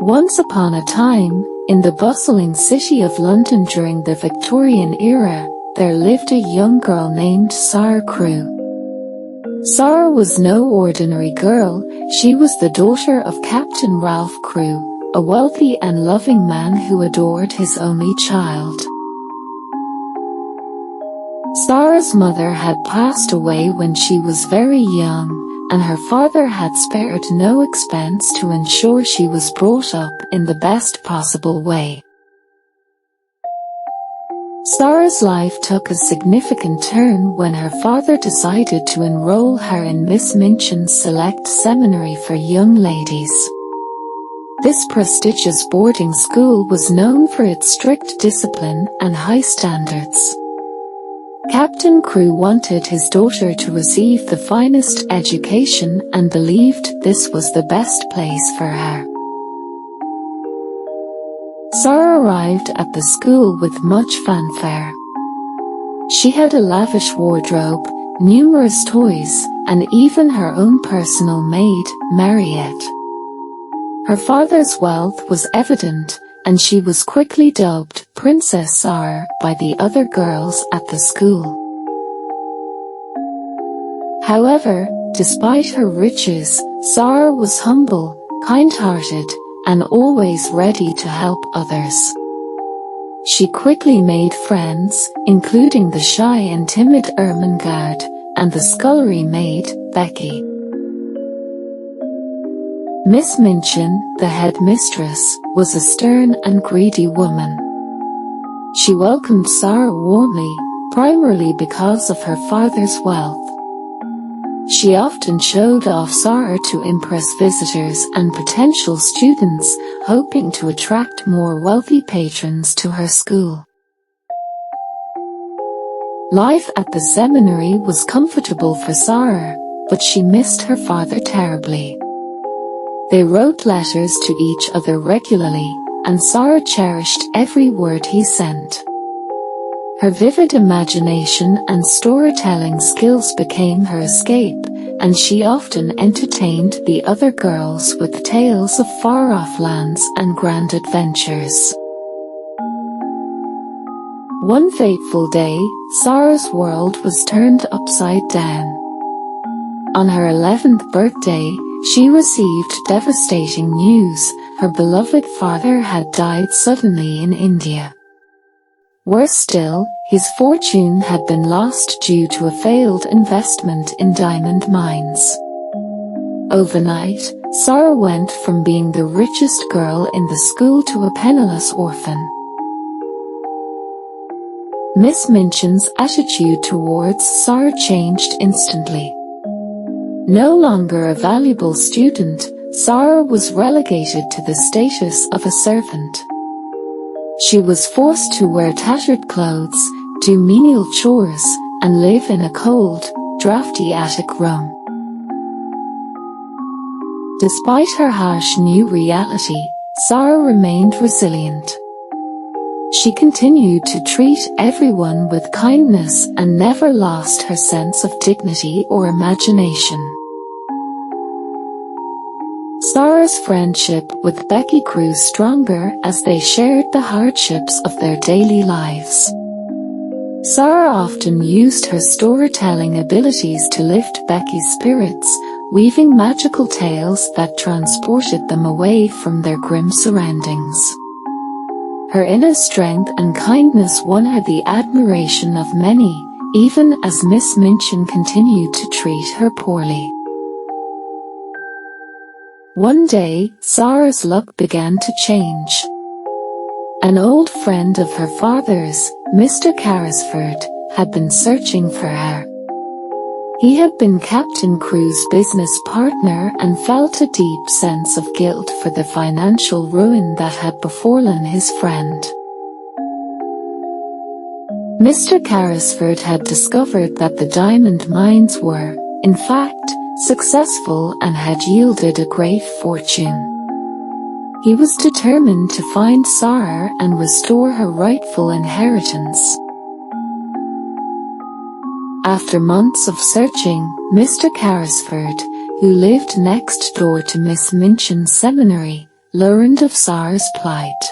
Once upon a time, in the bustling city of London during the Victorian era, there lived a young girl named Sara Crewe. Sara was no ordinary girl. She was the daughter of Captain Ralph Crewe, a wealthy and loving man who adored his only child. Sara's mother had passed away when she was very young, and her father had spared no expense to ensure she was brought up in the best possible way. Sara's life took a significant turn when her father decided to enroll her in Miss Minchin's select seminary for young ladies. This prestigious boarding school was known for its strict discipline and high standards. Captain Crewe wanted his daughter to receive the finest education and believed this was the best place for her. Sara arrived at the school with much fanfare. She had a lavish wardrobe, numerous toys, and even her own personal maid, Mariette. Her father's wealth was evident, and she was quickly dubbed Princess Sara by the other girls at the school. However, despite her riches, Sara was humble, kind-hearted, and always ready to help others. She quickly made friends, including the shy and timid Ermengarde, and the scullery maid, Becky. Miss Minchin, the head mistress, was a stern and greedy woman. She welcomed Sara warmly, primarily because of her father's wealth. She often showed off Sara to impress visitors and potential students, hoping to attract more wealthy patrons to her school. Life at the seminary was comfortable for Sara, but she missed her father terribly. They wrote letters to each other regularly, and Sara cherished every word he sent. Her vivid imagination and storytelling skills became her escape, and she often entertained the other girls with tales of far-off lands and grand adventures. One fateful day, Sara's world was turned upside down. On her 11th birthday, she received devastating news. Her beloved father had died suddenly in India. Worse still, his fortune had been lost due to a failed investment in diamond mines. Overnight, Sara went from being the richest girl in the school to a penniless orphan. Miss Minchin's attitude towards Sara changed instantly. No longer a valuable student, Sara was relegated to the status of a servant. She was forced to wear tattered clothes, do menial chores, and live in a cold, drafty attic room. Despite her harsh new reality, Sara remained resilient. She continued to treat everyone with kindness and never lost her sense of dignity or imagination. Sara's friendship with Becky grew stronger as they shared the hardships of their daily lives. Sara often used her storytelling abilities to lift Becky's spirits, weaving magical tales that transported them away from their grim surroundings. Her inner strength and kindness won her the admiration of many, even as Miss Minchin continued to treat her poorly. One day, Sara's luck began to change. An old friend of her father's, Mr. Carrisford, had been searching for her. He had been Captain Crewe's business partner and felt a deep sense of guilt for the financial ruin that had befallen his friend. Mr. Carrisford had discovered that the diamond mines were, in fact, successful and had yielded a great fortune. He was determined to find Sara and restore her rightful inheritance. After months of searching, Mr. Carrisford, who lived next door to Miss Minchin's seminary, learned of Sara's plight.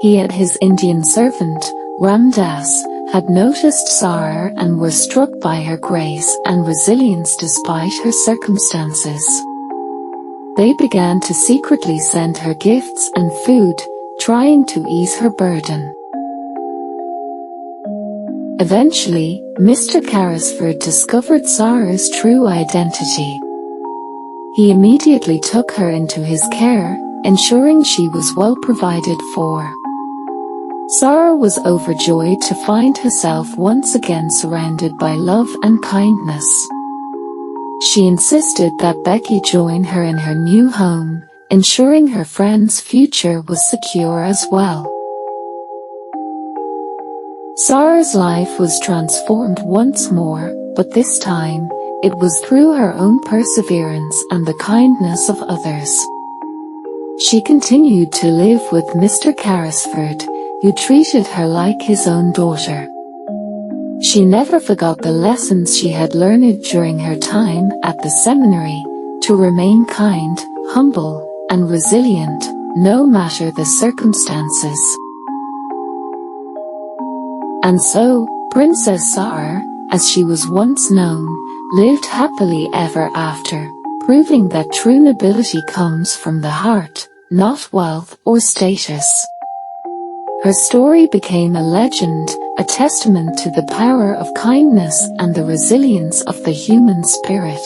He and his Indian servant, Ramdas, had noticed Sara and were struck by her grace and resilience despite her circumstances. They began to secretly send her gifts and food, trying to ease her burden. Eventually, Mr. Carrisford discovered Sara's true identity. He immediately took her into his care, ensuring she was well provided for. Sara was overjoyed to find herself once again surrounded by love and kindness. She insisted that Becky join her in her new home, ensuring her friend's future was secure as well. Sara's life was transformed once more, but this time, it was through her own perseverance and the kindness of others. She continued to live with Mr. Carrisford, who treated her like his own daughter. She never forgot the lessons she had learned during her time at the seminary, to remain kind, humble, and resilient, no matter the circumstances. And so, Princess Sara, as she was once known, lived happily ever after, proving that true nobility comes from the heart, not wealth or status. Her story became a legend, a testament to the power of kindness and the resilience of the human spirit.